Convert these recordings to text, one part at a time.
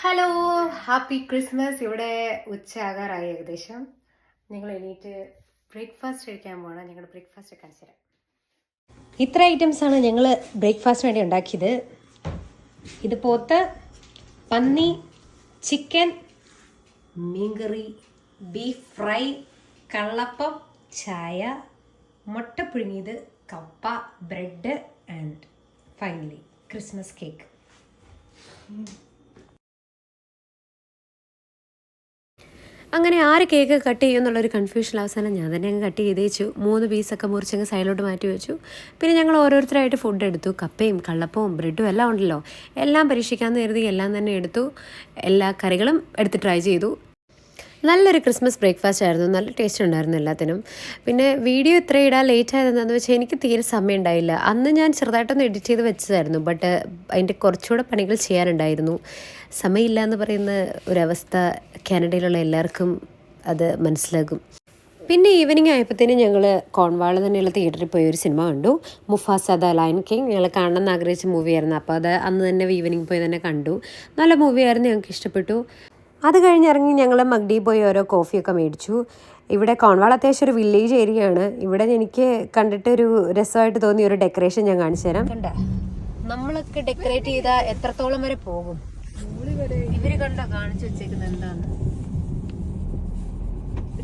Hello, happy Christmas. ഇവിടെ ഉച്ചയാകാറായി ഏകദേശം. ഞങ്ങൾ എണീറ്റ് ബ്രേക്ക്ഫാസ്റ്റ് കഴിക്കാൻ പോകണം. ഞങ്ങളുടെ ബ്രേക്ക്ഫാസ്റ്റ് കാണിച്ചു തരാം. ഇത്ര ഐറ്റംസ് ആണ് ഞങ്ങൾ ബ്രേക്ക്ഫാസ്റ്റിന് വേണ്ടി ഉണ്ടാക്കിയത്. ഇത് പോത്ത്, പന്നി, ചിക്കൻ, മീൻകറി, ബീഫ് ഫ്രൈ, കള്ളപ്പം, ചായ, മുട്ട പുഴുങ്ങിയത്, കപ്പ, bread and finally Christmas cake. അങ്ങനെ ആര് കേക്ക് കട്ട് ചെയ്യും എന്നുള്ളൊരു കൺഫ്യൂഷൻ അവസാനം ഞാൻ തന്നെ അങ്ങ് കട്ട് ചെയ്ത് വെച്ചു. 3 പീസൊക്കെ മുറിച്ചങ്ങ് സൈഡിലോട്ട് മാറ്റി വെച്ചു. പിന്നെ ഞങ്ങൾ ഓരോരുത്തരായിട്ട് ഫുഡ് എടുത്തു. കപ്പയും കള്ളപ്പവും ബ്രെഡും എല്ലാം ഉണ്ടല്ലോ, എല്ലാം പരീക്ഷിക്കാമെന്ന് കരുതി എല്ലാം തന്നെ എടുത്തു. എല്ലാ കറികളും എടുത്ത് ട്രൈ ചെയ്തു. നല്ലൊരു ക്രിസ്മസ് ബ്രേക്ക്ഫാസ്റ്റ് ആയിരുന്നു. നല്ല ടേസ്റ്റ് ഉണ്ടായിരുന്നു എല്ലാത്തിനും. പിന്നെ വീഡിയോ ഇത്ര ഇടാൻ ലേറ്റ് ആയതെന്താണെന്ന് വെച്ചാൽ എനിക്ക് തീരെ സമയം ഉണ്ടായില്ല. അന്ന് ഞാൻ ചെറുതായിട്ടൊന്ന് എഡിറ്റ് ചെയ്ത് വെച്ചതായിരുന്നു. ബട്ട് അതിൻ്റെ കുറച്ചുകൂടെ പണികൾ ചെയ്യാനുണ്ടായിരുന്നു. സമയമില്ല എന്ന് പറയുന്ന ഒരവസ്ഥ കാനഡയിലുള്ള എല്ലാവർക്കും അത് മനസ്സിലാകും. പിന്നെ ഈവനിങ് ആയപ്പോഴത്തേനും ഞങ്ങൾ കോൺവാൾ തന്നെയുള്ള തിയേറ്ററിൽ പോയി ഒരു സിനിമ കണ്ടു. Mufasa the lion king. ഞങ്ങൾ കാണണമെന്ന് ആഗ്രഹിച്ച മൂവിയായിരുന്നു. അപ്പോൾ അത് അന്ന് തന്നെ ഈവനിങ് പോയി തന്നെ കണ്ടു. നല്ല മൂവിയായിരുന്നു, ഞങ്ങൾക്ക് ഇഷ്ടപ്പെട്ടു. അത് കഴിഞ്ഞിറങ്ങി ഞങ്ങൾ മഗ്ഡി പോയി ഓരോ കോഫിയൊക്കെ മേടിച്ചു. ഇവിടെ കോൺവാൾ അത്യാവശ്യം ഒരു വില്ലേജ് ഏരിയ ആണ്. ഇവിടെ എനിക്ക് കണ്ടിട്ടൊരു രസമായിട്ട് തോന്നിയ ഒരു ഡെക്കറേഷൻ ഞാൻ കാണിച്ചു തരാം. കണ്ട, നമ്മളൊക്കെ ഡെക്കറേറ്റ് ചെയ്താൽ എത്രത്തോളം വരെ പോകും? ഇവര് കണ്ടോ കാണിച്ചു വെച്ചേക്കുന്നത് എന്താന്ന്?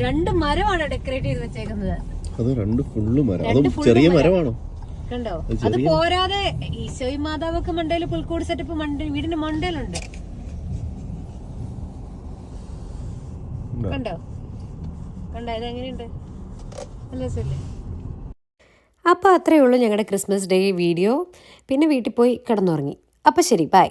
2 മരമാണ് ഡെക്കറേറ്റ് ചെയ്ത് വെച്ചേക്കുന്നത്. അത് 2 ഫുള്ള് മരം. അത് ചെറിയ മരമാണോ? കണ്ടോ? അത് പോരാതെ ഈശോയും മാതാവൊക്കെ മണ്ടയില് പുൽക്കൂട് സെറ്റപ്പ് വീടിന്റെ മണ്ടയിലുണ്ട്. കണ്ടോ കണ്ടോ ഇതെങ്ങനെയുണ്ട്? നല്ല രസമല്ലേ? അപ്പോൾ അത്രയേ ഉള്ളൂ ഞങ്ങളുടെ ക്രിസ്മസ് ഡേ വീഡിയോ. പിന്നെ വീട്ടിൽ പോയി കിടന്നുറങ്ങി. അപ്പോൾ ശരി, ബൈ.